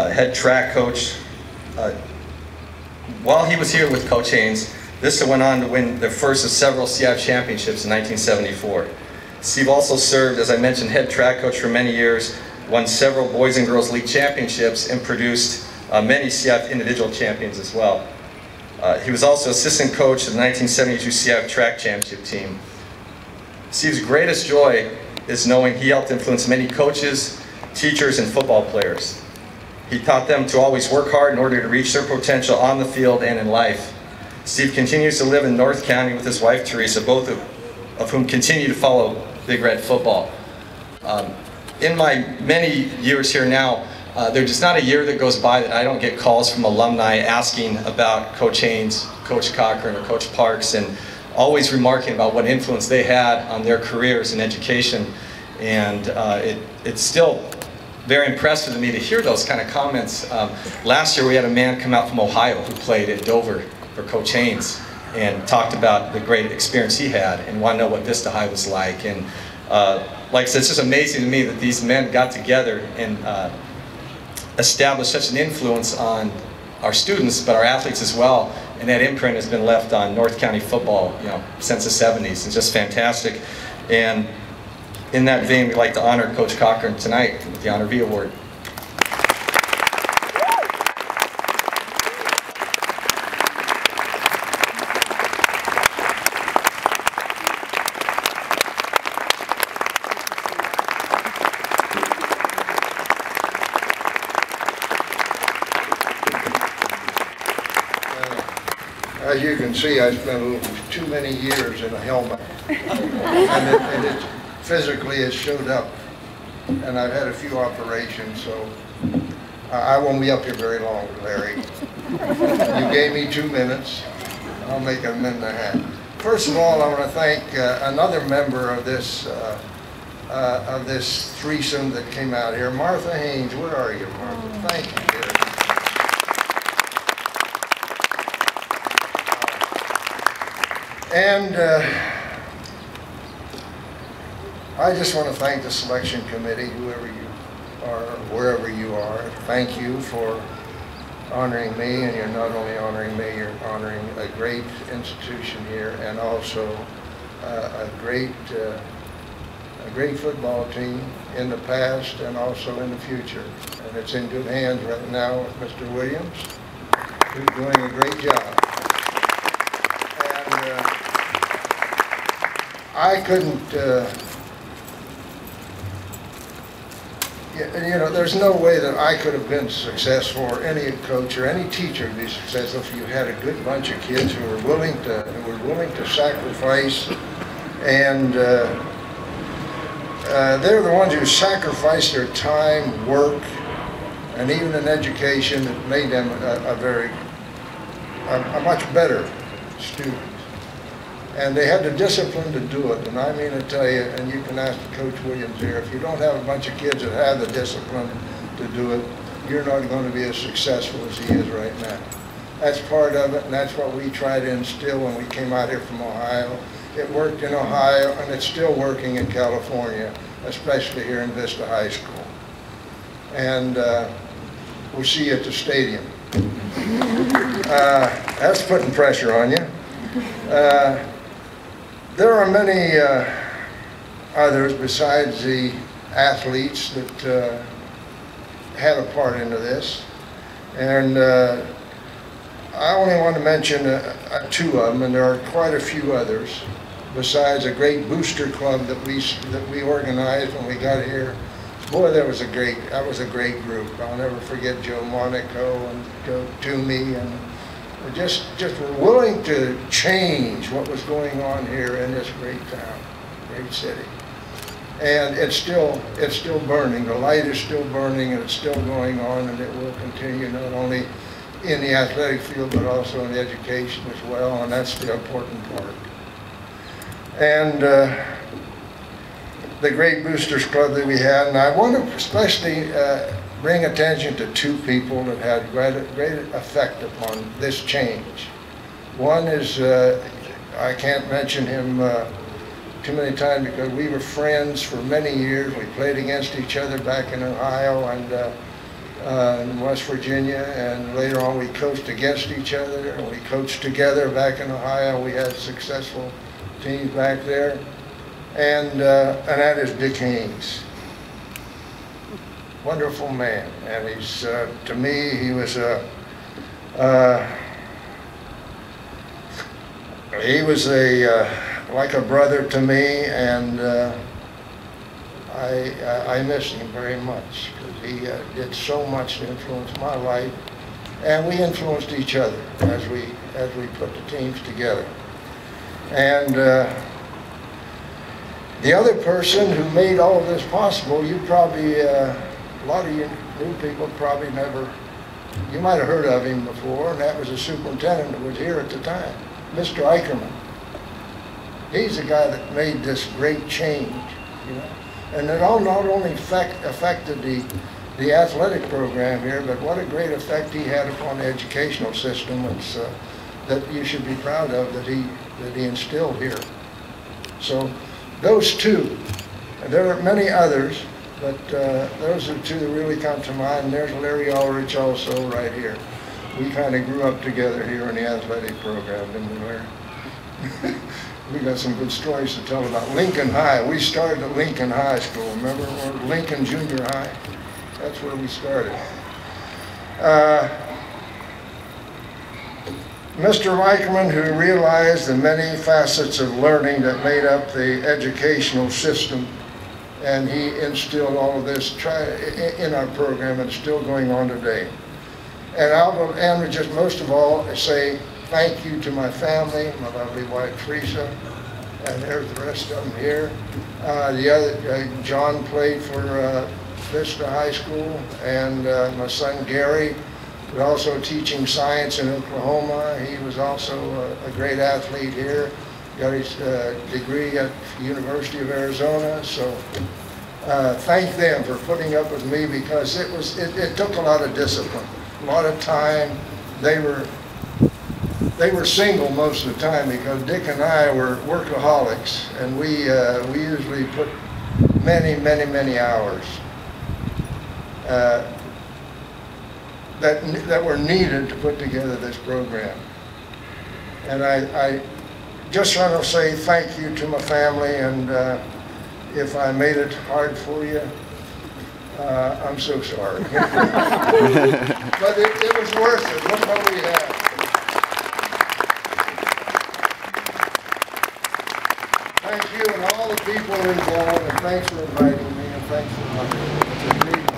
head track coach. While he was here with Coach Haynes, Vista went on to win their first of several CIF championships in 1974. Steve also served, as I mentioned, head track coach for many years, won several Boys and Girls League championships, and produced many CIF individual champions as well. He was also assistant coach of the 1972 CIF track championship team. Steve's greatest joy is knowing he helped influence many coaches, teachers, and football players. He taught them to always work hard in order to reach their potential on the field and in life. Steve continues to live in North County with his wife Teresa, both of whom continue to follow Big Red football. In my many years here now, there's just not a year that goes by that I don't get calls from alumni asking about Coach Haynes, Coach Kocheran, or Coach Parks, and always remarking about what influence they had on their careers in education. And it's still very impressive to me to hear those kind of comments. Last year we had a man come out from Ohio who played at Dover for Coach Haynes and talked about the great experience he had and wanted to know what Vista High was like. And like I said, it's just amazing to me that these men got together and established such an influence on our students, but our athletes as well. And that imprint has been left on North County football, since the 70s. It's just fantastic. And in that vein, we'd like to honor Coach Kocheran tonight with the Honor V Award. As you can see, I spent a little too many years in a helmet, and it physically has showed up, and I've had a few operations, so I won't be up here very long, Larry. You gave me 2 minutes. I'll make it a minute and a half. First of all, I want to thank another member of this threesome that came out here, Martha Haynes. Where are you, Martha? Thank you, dear. And I just want to thank the selection committee, whoever you are, wherever you are. Thank you for honoring me, and you're not only honoring me, you're honoring a great institution here, and also a great football team in the past and also in the future. And it's in good hands right now with Mr. Williams, who's doing a great job. I couldn't, there's no way that I could have been successful, or any coach or any teacher to be successful, if you had a good bunch of kids who were willing to sacrifice, and they're the ones who sacrificed their time, work, and even an education that made them a much better student. And they had the discipline to do it, and I mean to tell you, and you can ask Coach Williams here, if you don't have a bunch of kids that have the discipline to do it, you're not going to be as successful as he is right now. That's part of it, and that's what we tried to instill when we came out here from Ohio. It worked in Ohio, and it's still working in California, especially here in Vista High School. And we'll see you at the stadium. That's putting pressure on you. There are many others besides the athletes that had a part into this, and I only want to mention 2 of them, and there are quite a few others besides a great booster club that we organized when we got here. Boy, that was a great group. I'll never forget Joe Monaco and Joe Toomey, and just were willing to change what was going on here in this great town, great city. And it's still burning. The light is still burning, and it's still going on, and it will continue not only in the athletic field but also in education as well, and that's the important part. And the great Boosters Club that we had, and I want to especially bring attention to 2 people that had great effect upon this change. One is, I can't mention him too many times because we were friends for many years. We played against each other back in Ohio, and in West Virginia, and later on we coached against each other, and we coached together back in Ohio. We had successful teams back there, and that is Dick Haynes. Wonderful man, and he's to me he was like a brother to me, and I miss him very much because he did so much to influence my life, and we influenced each other as we put the teams together. And the other person who made all of this possible, you probably a lot of you new people probably never, you might have heard of him before, and that was the superintendent that was here at the time, Mr. Eicherman. He's the guy that made this great change, you know. And it all not only affected the athletic program here, but what a great effect he had upon the educational system. It's, that you should be proud of that he instilled here. So those two, and there are many others, but those are two that really come to mind. And there's Larry Ulrich also right here. We kind of grew up together here in the athletic program, didn't we, Larry? We got some good stories to tell about Lincoln High. We started at Lincoln High School, remember? Or Lincoln Junior High. That's where we started. Mr. Eicherman, who realized the many facets of learning that made up the educational system, and he instilled all of this in our program, and it's still going on today. And I'll end with just most of all say thank you to my family, my lovely wife Teresa, and there's the rest of them here. John played for Vista High School, and my son Gary was also teaching science in Oklahoma. He was also a great athlete here. Got his degree at the University of Arizona. So thank them for putting up with me, because it took a lot of discipline, a lot of time. They were single most of the time because Dick and I were workaholics, and we usually put many hours that were needed to put together this program. And I just want to say thank you to my family, and if I made it hard for you, I'm so sorry. But it was worth it. Look what we have. Thank you and all the people involved, and thanks for inviting me, and thanks for coming.